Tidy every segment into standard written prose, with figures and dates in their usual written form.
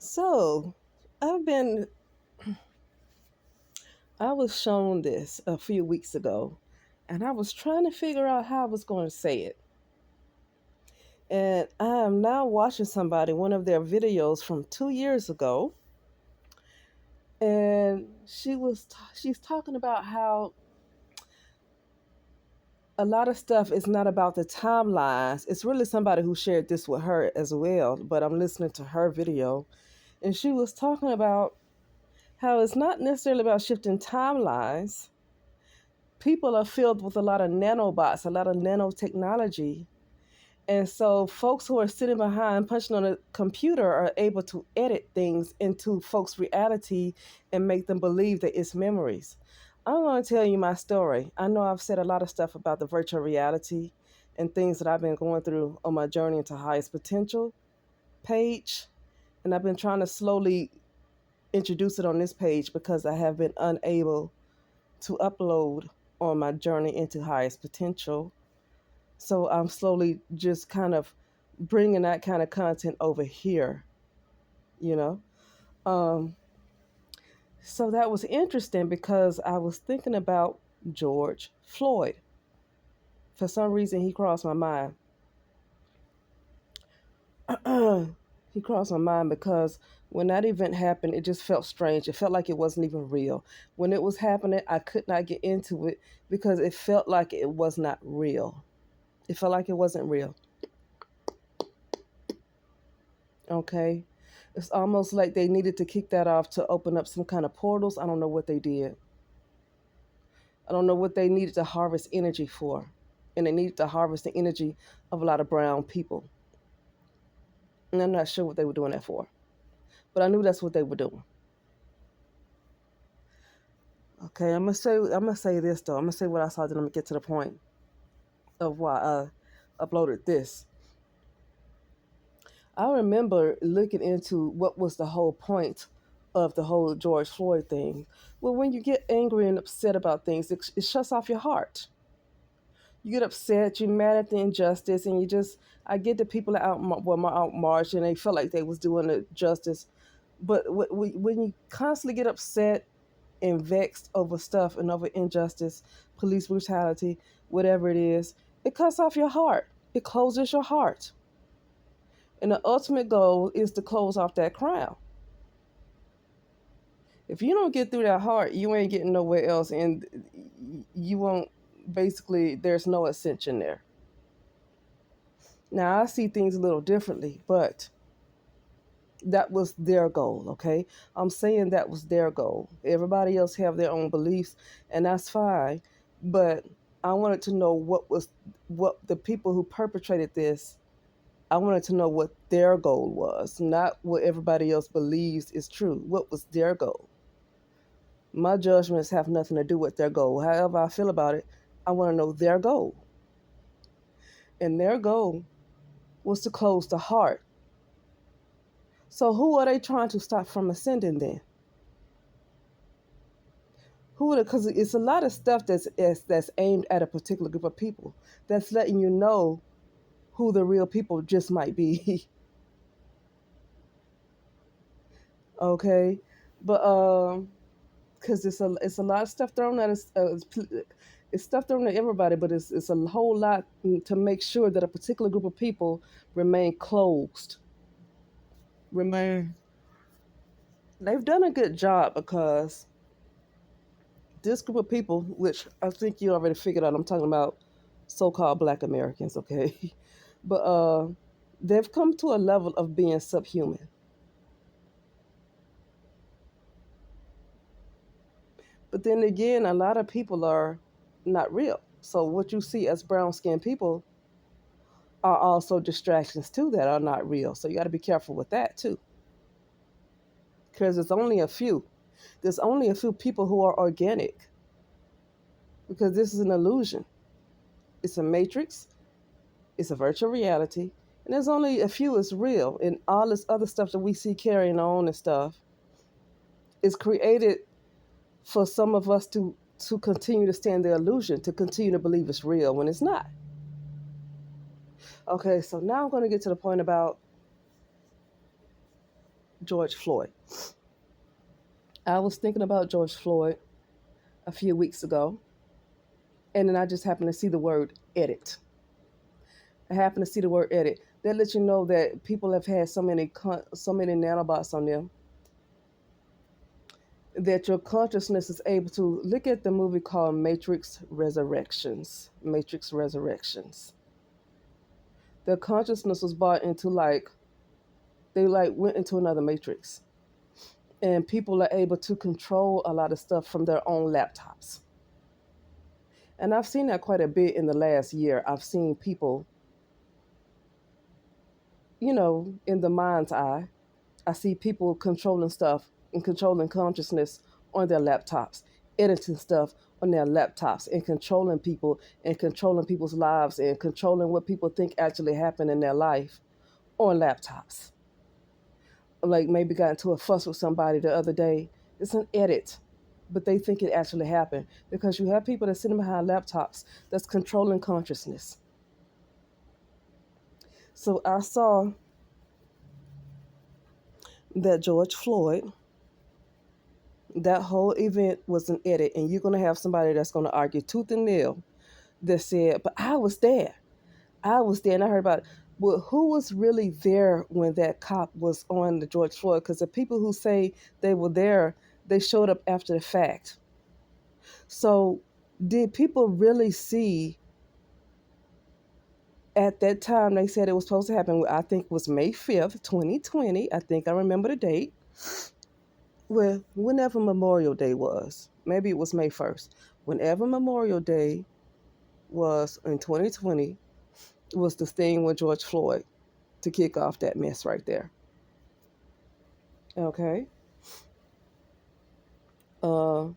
So, I've been, I was shown this a few weeks ago, and I was trying to figure out how I was going to say it. And I am now watching one of their videos from 2 years ago, and she's talking about how a lot of stuff is not about the timelines. It's really somebody who shared this with her as well, but I'm listening to her video, and she was talking about how it's not necessarily about shifting timelines. People are filled with a lot of nanobots, a lot of nanotechnology. And so folks who are sitting behind punching on a computer are able to edit things into folks' reality and make them believe that it's memories. I'm going to tell you my story. I know I've said a lot of stuff about the virtual reality and things that I've been going through on my journey into highest potential page. And I've been trying to slowly introduce it on this page because I have been unable to upload on my journey into highest potential. So I'm slowly just kind of bringing that kind of content over here, you know. Um, so that was interesting because I was thinking about George Floyd. For some reason, he crossed my mind. He crossed my mind because when that event happened, it just felt strange. It felt like it wasn't even real. When it was happening, I could not get into it because it felt like it was not real. It felt like it wasn't real. Okay. It's almost like they needed to kick that off to open up some kind of portals. I don't know what they did. I don't know what they needed to harvest energy for. And they needed to harvest the energy of a lot of brown people. And I'm not sure what they were doing that for. But I knew that's what they were doing. Okay, I'm gonna say this though. I'm gonna say what I saw, then I'm gonna get to the point of why I uploaded this. I remember looking into what was the whole point of the whole George Floyd thing. Well, when you get angry and upset about things, it shuts off your heart. You get upset, you're mad at the injustice, and I get the people out march, and they felt like they was doing the justice. But when you constantly get upset and vexed over stuff and over injustice, police brutality, whatever it cuts off your heart. It closes your heart. And the ultimate goal is to close off that crown. If you don't get through that heart, you ain't getting nowhere else, and you won't. Basically, there's no ascension there. Now I see things a little differently, but that was their goal. Okay, I'm saying that was their goal. Everybody else have their own beliefs, and that's fine. But I wanted to know what the people who perpetrated this. I wanted to know what their goal was, not what everybody else believes is true. What was their goal? My judgments have nothing to do with their goal. However I feel about it, I want to know their goal. And their goal was to close the heart. So who are they trying to stop from ascending then? Because it's a lot of stuff that's aimed at a particular group of people. That's letting you know who the real people just might be. Okay, but because it's a lot of stuff thrown at us. It's stuff thrown at everybody, but it's a whole lot to make sure that a particular group of people remain closed. Remain. They've done a good job because this group of people, which I think you already figured out, I'm talking about so-called Black Americans, okay, but they've come to a level of being subhuman. But then again, a lot of people are not real. So what you see as brown skinned people are also distractions too that are not real. So you got to be careful with that too. Because there's only a few. There's only a few people who are organic. Because this is an illusion. It's a matrix. It's a virtual reality. And there's only a few is real. And all this other stuff that we see carrying on and stuff is created for some of us to continue to stay in the illusion, to continue to believe it's real when it's not. Okay, so now I'm going to get to the point about George Floyd. I was thinking about George Floyd a few weeks ago, and then I just happened to see the word edit. I happened to see the word edit. That lets you know that people have had so many nanobots on them that your consciousness is able to look at the movie called Matrix Resurrections. Matrix Resurrections. Their consciousness was brought into they went into another matrix, and people are able to control a lot of stuff from their own laptops. And I've seen that quite a bit in the last year. I've seen people, in the mind's eye, I see people controlling stuff and controlling consciousness on their laptops, editing stuff on their laptops, and controlling people and controlling people's lives and controlling what people think actually happened in their life on laptops. Like maybe got into a fuss with somebody the other day. It's an edit, but they think it actually happened because you have people that sitting behind laptops that's controlling consciousness. So I saw that George Floyd, that whole event was an edit, and you're going to have somebody that's going to argue tooth and nail that said, but I was there. I was there and I heard about it. Well, who was really there when that cop was on the George Floyd? Because the people who say they were there, they showed up after the fact. So, did people really see at that time they said it was supposed to happen? I think it was May 5th, 2020. I think I remember the date. Well, whenever Memorial Day was, maybe it was May 1st. Whenever Memorial Day was in 2020, was the thing with George Floyd to kick off that mess right there. Okay. Uh,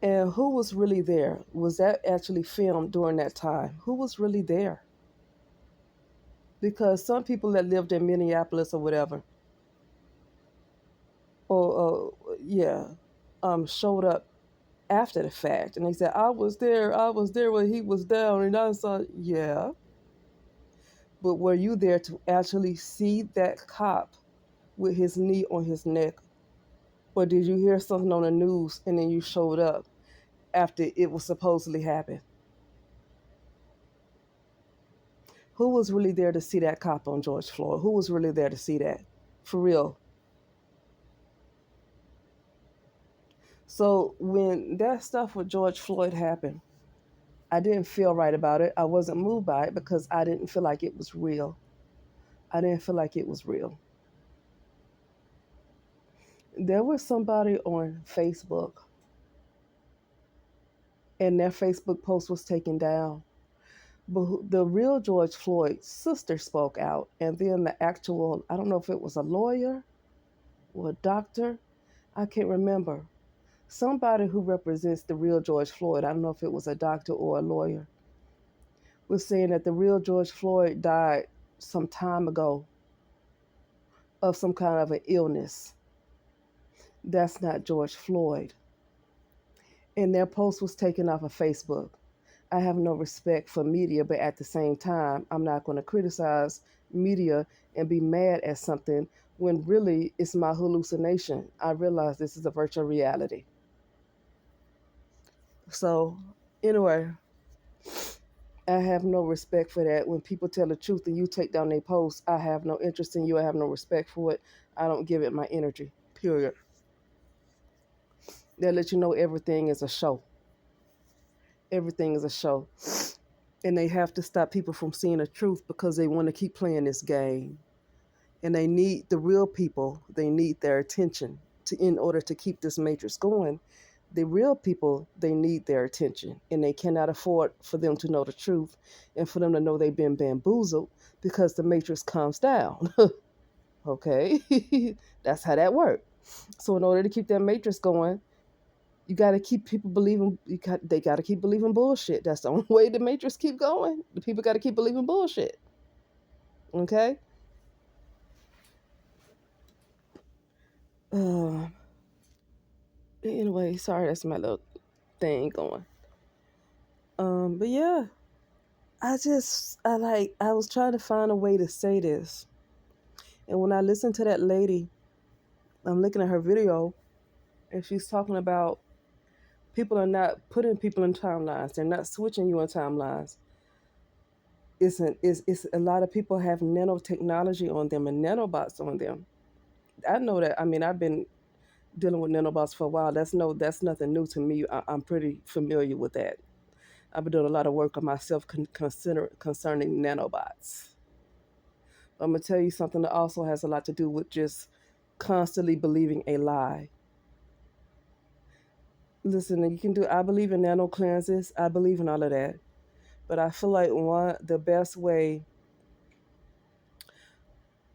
and who was really there? Was that actually filmed during that time? Who was really there? Because some people that lived in Minneapolis or whatever, or yeah, showed up after the fact, and they said, I was there when he was down, and I saw, yeah, but were you there to actually see that cop with his knee on his neck, or did you hear something on the news and then you showed up after it was supposedly happened? Who was really there to see that cop on George Floyd? Who was really there to see that? For real. So when that stuff with George Floyd happened, I didn't feel right about it. I wasn't moved by it because I didn't feel like it was real. I didn't feel like it was real. There was somebody on Facebook, and their Facebook post was taken down. But the real George Floyd's sister spoke out, and then the actual, I don't know if it was a lawyer or a doctor, I can't remember. Somebody who represents the real George Floyd, I don't know if it was a doctor or a lawyer, was saying that the real George Floyd died some time ago of some kind of an illness. That's not George Floyd. And their post was taken off of Facebook. I have no respect for media, but at the same time, I'm not going to criticize media and be mad at something when really it's my hallucination. I realize this is a virtual reality. So, anyway, I have no respect for that. When people tell the truth and you take down their posts, I have no interest in you. I have no respect for it. I don't give it my energy, period. They let you know everything is a show. Everything is a show. And they have to stop people from seeing the truth because they want to keep playing this game. And they need the real people, they need their attention in order to keep this matrix going. The real people, they need their attention, and they cannot afford for them to know the truth and for them to know they've been bamboozled because the matrix comes down. Okay. That's how that works. So in order to keep that matrix going, you got to keep people believing. They got to keep believing bullshit. That's the only way the matrix keep going. The people got to keep believing bullshit. Okay. Uh, anyway, sorry, that's my little thing going. But yeah, I was trying to find a way to say this. And when I listen to that lady, I'm looking at her video, and she's talking about people are not putting people in timelines. They're not switching you in timelines. It's a lot of people have nanotechnology on them and nanobots on them. I know that. I mean, I've been dealing with nanobots for a while. That's nothing new to me. I'm pretty familiar with that. I've been doing a lot of work on myself concerning nanobots. I'm gonna tell you something that also has a lot to do with just constantly believing a lie. Listen, you can do. I believe in nano cleanses. I believe in all of that. But I feel like the best way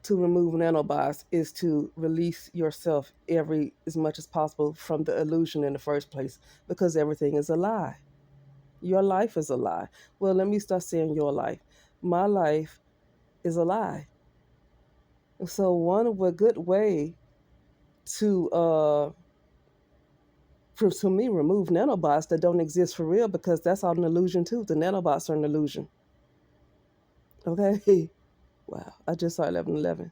to remove nanobots is to release yourself every as much as possible from the illusion in the first place, because everything is a lie. Your life is a lie. Well, let me start saying your life. My life is a lie. And so one of a good way to for to me remove nanobots that don't exist for real, because that's all an illusion too. The nanobots are an illusion. Okay. Wow. I just saw 1111.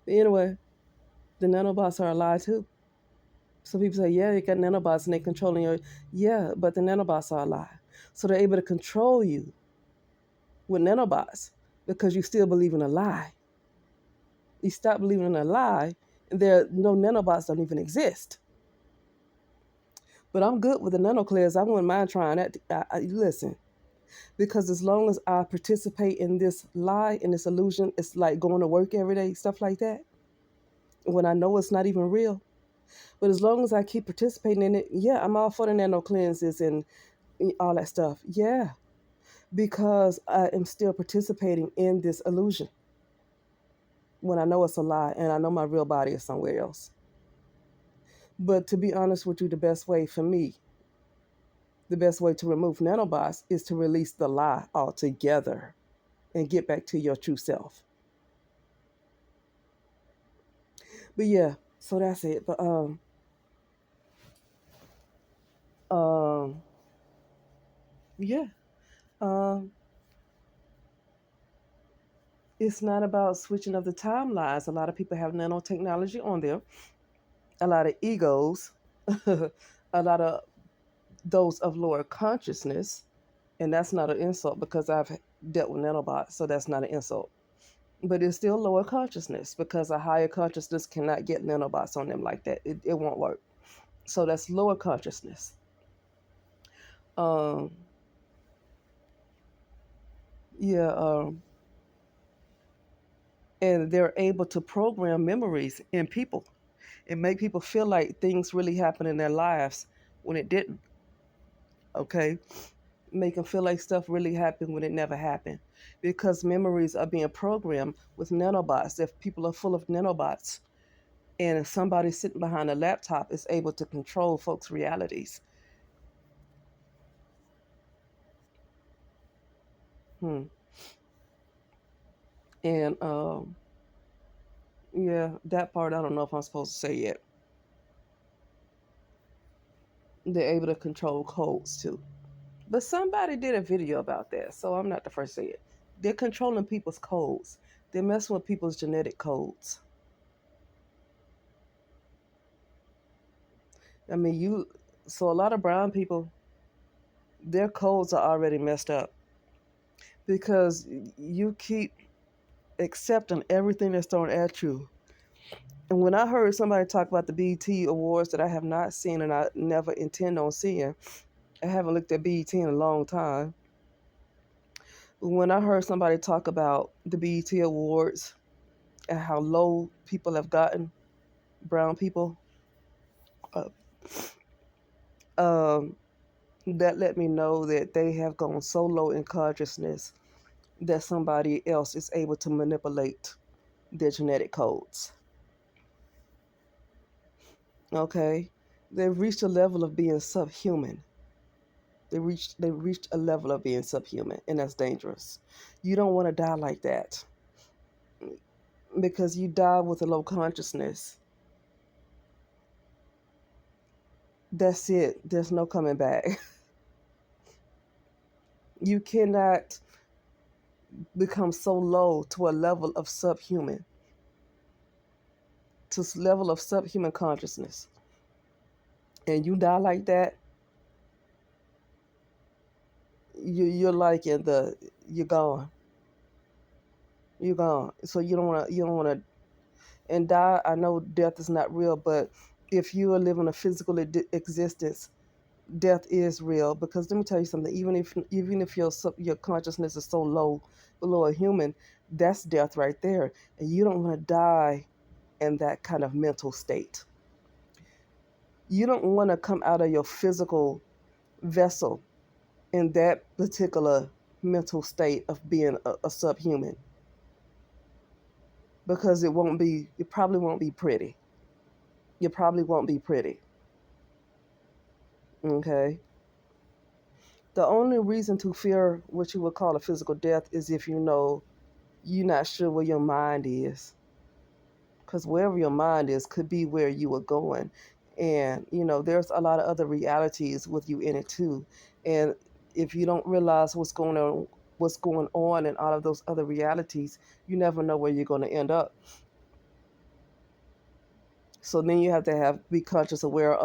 But anyway, the nanobots are a lie too. So people say, yeah, you got nanobots and they're controlling your. Yeah, but the nanobots are a lie. So they're able to control you with nanobots because you still believe in a lie. You stop believing in a lie, and there no nanobots don't even exist. But I'm good with the nanoclears. I wouldn't mind trying that. Listen, because as long as I participate in this lie, in this illusion, it's like going to work every day, stuff like that. When I know it's not even real. But as long as I keep participating in it, yeah, I'm all for the nano cleanses and all that stuff. Yeah, because I am still participating in this illusion when I know it's a lie and I know my real body is somewhere else. But to be honest with you, the best way for me, the best way to remove nanobots is to release the lie altogether and get back to your true self. But yeah, so that's it. But um yeah. Um it's not about switching of the timelines. A lot of people have nanotechnology on them, a lot of egos, a lot of those of lower consciousness, and that's not an insult because I've dealt with nanobots, so that's not an insult. But it's still lower consciousness because a higher consciousness cannot get nanobots on them like that. It won't work. So that's lower consciousness. Um, yeah, and they're able to program memories in people and make people feel like things really happened in their lives when it didn't. Okay, make them feel like stuff really happened when it never happened, because memories are being programmed with nanobots. If people are full of nanobots, and if somebody sitting behind a laptop is able to control folks' realities. Hmm. And yeah, that part I don't know if I'm supposed to say yet. They're able to control codes too. But somebody did a video about that, so I'm not the first to say it. They're controlling people's codes. They're messing with people's genetic codes. I mean, so a lot of brown people, their codes are already messed up because you keep accepting everything that's thrown at you. And when I heard somebody talk about the BET awards that I have not seen and I never intend on seeing, I haven't looked at BET in a long time. When I heard somebody talk about the BET awards and how low people have gotten, brown people, uh, um, that let me know that they have gone so low in consciousness that somebody else is able to manipulate their genetic codes. Okay? They've reached a level of being subhuman. They reached a level of being subhuman, and that's dangerous. You don't want to die like that because you die with a low consciousness. That's it. There's no coming back. You cannot become so low to a level of subhuman. to level of subhuman consciousness, and you die like that, you're like in the you're gone. You're gone. So you don't want to and die. I know death is not real, but if you are living a physical existence, death is real. Because let me tell you something. Even if your consciousness is so low, below a human, that's death right there, and you don't want to die in that kind of mental state. You don't want to come out of your physical vessel in that particular mental state of being a subhuman, because it probably won't be pretty. You probably won't be pretty. Okay. The only reason to fear what you would call a physical death is if you're not sure where your mind is. Because wherever your mind is could be where you are going. And, there's a lot of other realities with you in it too. And if you don't realize what's going on in all of those other realities, you never know where you're going to end up. So then you have to be conscious, aware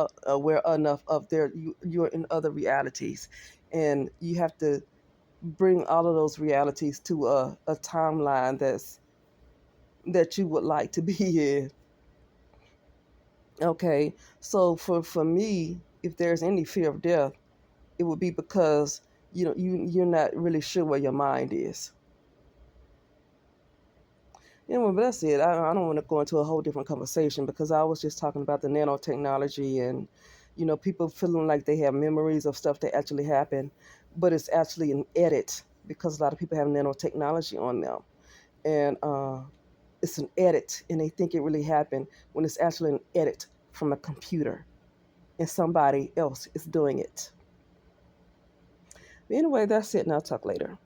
enough of you're in other realities, and you have to bring all of those realities to a timeline that you would like to be in. Okay, so for me, if there's any fear of death, it would be because you're not really sure where your mind is. But that's it. I don't want to go into a whole different conversation, because I was just talking about the nanotechnology and, people feeling like they have memories of stuff that actually happened, but it's actually an edit, because a lot of people have nanotechnology on them. And it's an edit, and they think it really happened when it's actually an edit from a computer, and somebody else is doing it. But anyway, that's it, and I'll talk later.